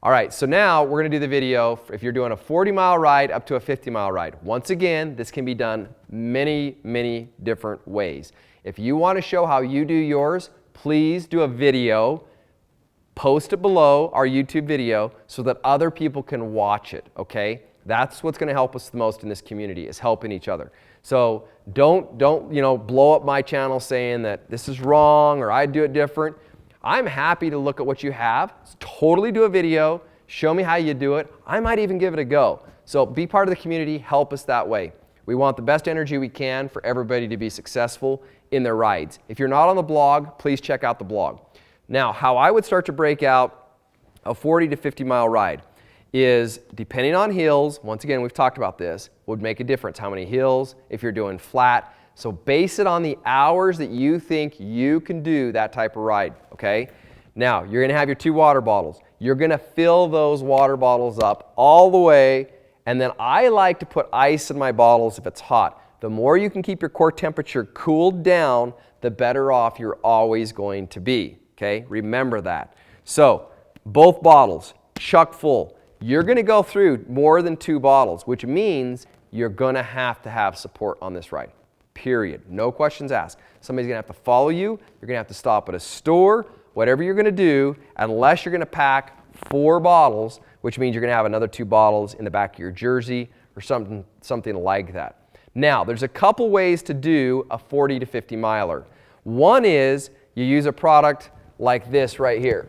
All right, so now we're going to do the video if you're doing a 40-mile ride up to a 50-mile ride. Once again, this can be done many, many different ways. If you want to show how you do yours, please do a video, post it below our YouTube video so that other people can watch it, okay? That's what's going to help us the most in this community, is helping each other. So don't blow up my channel saying that this is wrong or I do it different. I'm happy to look at what you have, totally do a video, show me how you do it. I might even give it a go. So be part of the community, help us that way. We want the best energy we can for everybody to be successful in their rides. If you're not on the blog, please check out the blog. Now, how I would start to break out a 40 to 50 mile ride is, depending on hills, once again we've talked about this, would make a difference. How many hills, if you're doing flat. So base it on the hours that you think you can do that type of ride, okay? Now, you're going to have your 2 water bottles. You're going to fill those water bottles up all the way, and then I like to put ice in my bottles if it's hot. The more you can keep your core temperature cooled down, the better off you're always going to be, okay? Remember that. So, both bottles, chuck full. You're going to go through more than 2 bottles, which means you're going to have support on this ride. Period. No questions asked. Somebody's going to have to follow you. You're going to have to stop at a store, whatever you're going to do, unless you're going to pack 4 bottles, which means you're going to have another 2 bottles in the back of your jersey or something like that. Now, there's a couple ways to do a 40 to 50 miler. One is you use a product like this right here.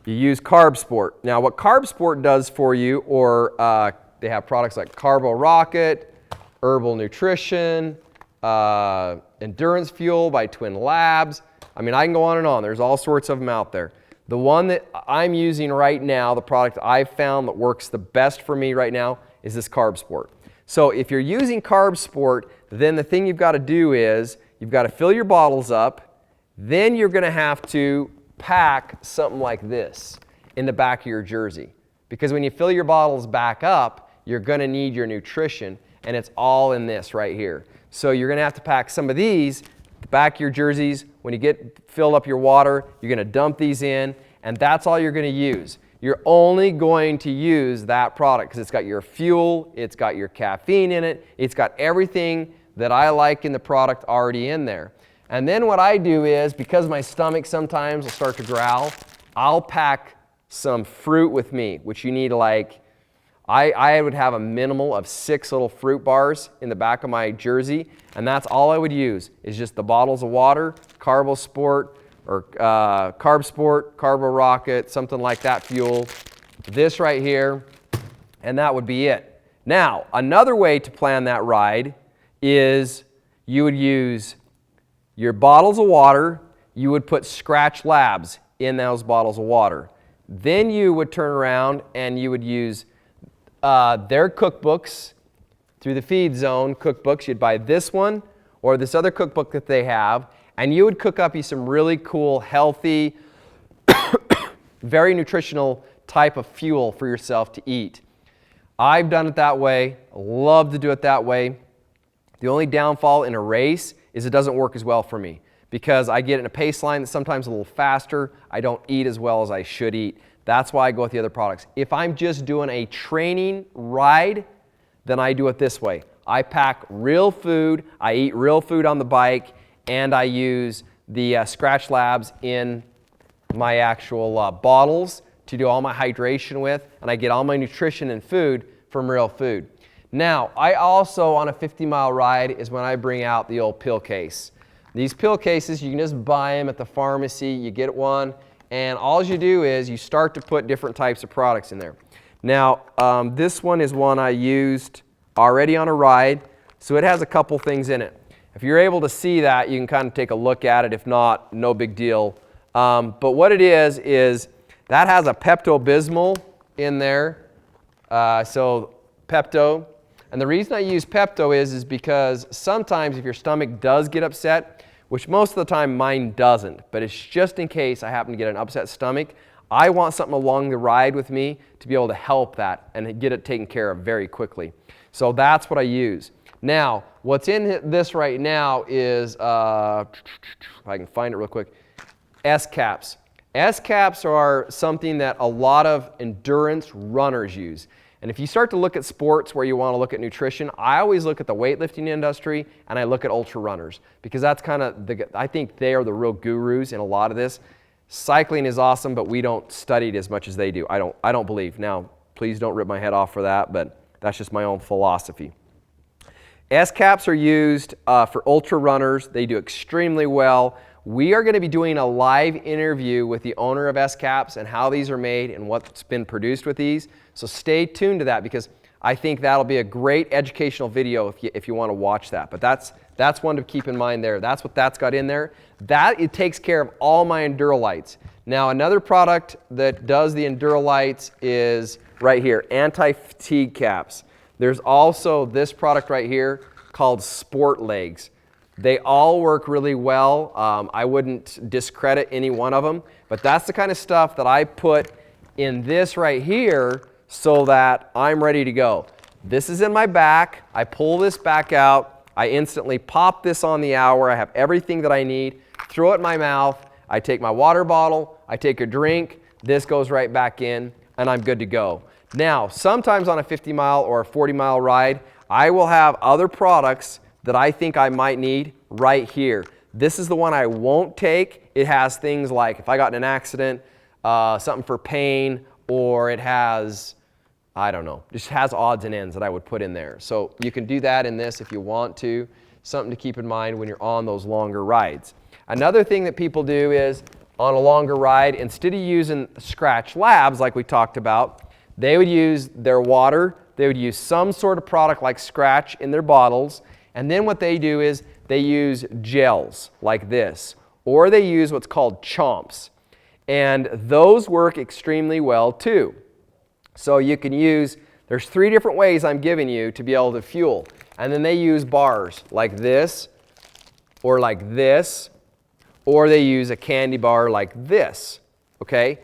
You use CarbSport. Now, what CarbSport does for you, or they have products like Carbo Rocket, Herbal Nutrition, Endurance Fuel by Twin Labs. I mean, I can go on and on. There's all sorts of them out there. The one that I'm using right now, the product I've found that works the best for me right now, is this CarbSport. So if you're using CarbSport, then the thing you've got to do is you've got to fill your bottles up. Then you're going to have to pack something like this in the back of your jersey. Because when you fill your bottles back up, you're going to need your nutrition, and it's all in this right here. So you're going to have to pack some of these back of your jerseys. When you get filled up your water, you're going to dump these in, and that's all you're going to use. You're only going to use that product because it's got your fuel, it's got your caffeine in it, it's got everything that I like in the product already in there. And then what I do is, because my stomach sometimes will start to growl, I'll pack some fruit with me, which you need like, I would have a minimal of 6 little fruit bars in the back of my jersey, and that's all I would use, is just the bottles of water, CarboSport, or CarbSport, Carbo Rocket, something like that fuel, this right here, and that would be it. Now, another way to plan that ride is you would use your bottles of water, you would put Skratch Labs in those bottles of water. Then you would turn around and you would use their cookbooks through the Feed Zone cookbooks. You'd buy this one or this other cookbook that they have, and you would cook up you some really cool, healthy, very nutritional type of fuel for yourself to eat. I've done it that way. Love to do it that way. The only downfall in a race is it doesn't work as well for me because I get in a pace line that's sometimes a little faster. I don't eat as well as I should eat. That's why I go with the other products. If I'm just doing a training ride, then I do it this way. I pack real food, I eat real food on the bike, and I use the Skratch Labs in my actual bottles to do all my hydration with, and I get all my nutrition and food from real food. Now, I also, on a 50-mile ride, is when I bring out the old pill case. These pill cases, you can just buy them at the pharmacy. You get one, and all you do is you start to put different types of products in there. Now, this one is one I used already on a ride, so it has a couple things in it. If you're able to see that, you can kind of take a look at it. If not, no big deal. But what it is that has a Pepto-Bismol in there. So Pepto. And the reason I use Pepto is because sometimes if your stomach does get upset, which most of the time mine doesn't, but it's just in case I happen to get an upset stomach, I want something along the ride with me to be able to help that and get it taken care of very quickly. So that's what I use. Now, what's in this right now is, if I can find it real quick, S-Caps. S-caps are something that a lot of endurance runners use. And if you start to look at sports where you want to look at nutrition, I always look at the weightlifting industry and I look at ultra runners because that's kind of, I think they are the real gurus in a lot of this. Cycling is awesome, but we don't study it as much as they do. I don't believe. Now, please don't rip my head off for that, but that's just my own philosophy. S-caps are used for ultra runners. They do extremely well. We are going to be doing a live interview with the owner of S-caps and how these are made and what's been produced with these. So stay tuned to that because I think that'll be a great educational video if you want to watch that. But that's one to keep in mind there. That's what that's got in there. It takes care of all my Endurolites. Now another product that does the Endurolites is right here, anti-fatigue caps. There's also this product right here called Sport Legs. They all work really well. I wouldn't discredit any one of them, but that's the kind of stuff that I put in this right here so that I'm ready to go. This is in my back. I pull this back out. I instantly pop this on the hour. I have everything that I need. Throw it in my mouth. I take my water bottle. I take a drink. This goes right back in, and I'm good to go. Now, sometimes on a 50-mile or a 40-mile ride, I will have other products that I think I might need right here. This is the one I won't take. It has things like if I got in an accident, something for pain, or it has, I don't know, just has odds and ends that I would put in there. So you can do that in this if you want to. Something to keep in mind when you're on those longer rides. Another thing that people do is on a longer ride, instead of using Skratch Labs like we talked about, they would use their water. They would use some sort of product like Skratch in their bottles. And then what they do is they use gels like this, or they use what's called chomps. And those work extremely well too. So you can use, there's 3 different ways I'm giving you to be able to fuel. And then they use bars like this, or like this, or they use a candy bar like this, okay?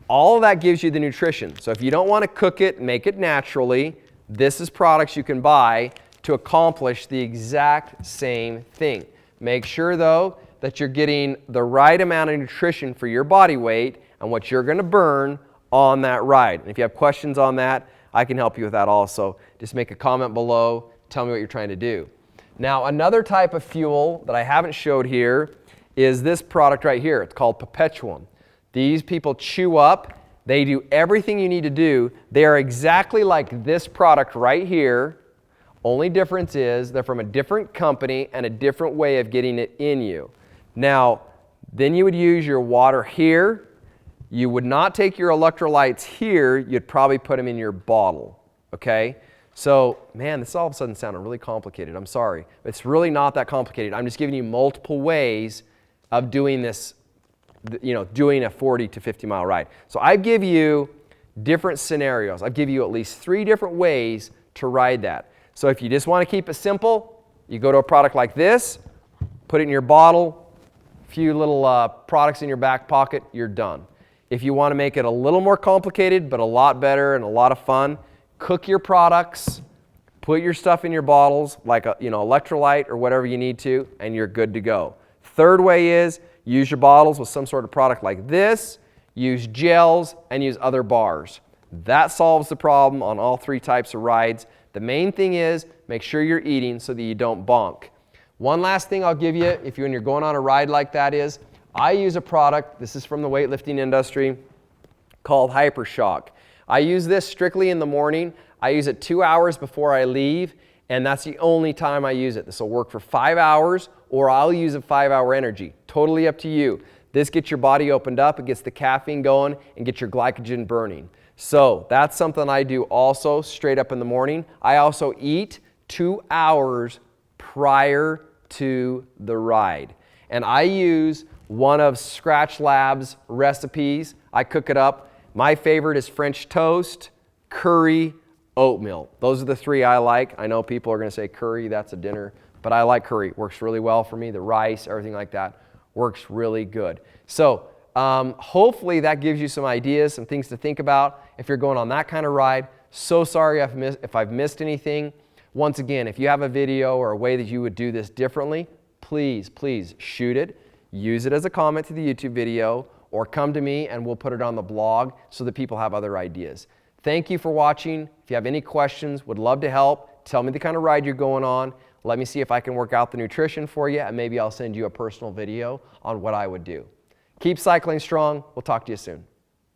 All of that gives you the nutrition. So if you don't want to cook it, make it naturally, this is products you can buy to accomplish the exact same thing. Make sure though that you're getting the right amount of nutrition for your body weight and what you're going to burn on that ride. And if you have questions on that, I can help you with that also. Just make a comment below, tell me what you're trying to do. Now another type of fuel that I haven't showed here is this product right here. It's called Perpetuum. These people chew up. They do everything you need to do. They are exactly like this product right here. Only difference is they're from a different company and a different way of getting it in you. Now, then you would use your water here. You would not take your electrolytes here. You'd probably put them in your bottle, okay? So, man, this all of a sudden sounded really complicated. I'm sorry. It's really not that complicated. I'm just giving you multiple ways of doing this, you know, doing a 40 to 50 mile ride. So I give you different scenarios. I give you at least 3 different ways to ride that. So if you just want to keep it simple, you go to a product like this, put it in your bottle, a few little products in your back pocket, you're done. If you want to make it a little more complicated but a lot better and a lot of fun, cook your products, put your stuff in your bottles like a, electrolyte or whatever you need to, and you're good to go. Third way is use your bottles with some sort of product like this, use gels, and use other bars. That solves the problem on all 3 types of rides. The main thing is make sure you're eating so that you don't bonk. One last thing I'll give you when you're going on a ride like that is I use a product, this is from the weightlifting industry, called Hypershock. I use this strictly in the morning. I use it 2 hours before I leave, and that's the only time I use it. This will work for 5 hours, or I'll use a 5-hour energy. Totally up to you. This gets your body opened up, it gets the caffeine going, and gets your glycogen burning. So that's something I do also straight up in the morning. I also eat 2 hours prior to the ride. And I use one of Skratch Labs recipes. I cook it up. My favorite is French toast, curry, oatmeal. Those are the 3 I like. I know people are going to say curry, that's a dinner, but I like curry. It works really well for me. The rice, everything like that works really good. So hopefully that gives you some ideas, some things to think about if you're going on that kind of ride. So sorry if I've missed anything. Once again, if you have a video or a way that you would do this differently, please shoot it. Use it as a comment to the YouTube video, or come to me and we'll put it on the blog so that people have other ideas. Thank you for watching. If you have any questions, would love to help. Tell me the kind of ride you're going on. Let me see if I can work out the nutrition for you, and maybe I'll send you a personal video on what I would do. Keep cycling strong. We'll talk to you soon.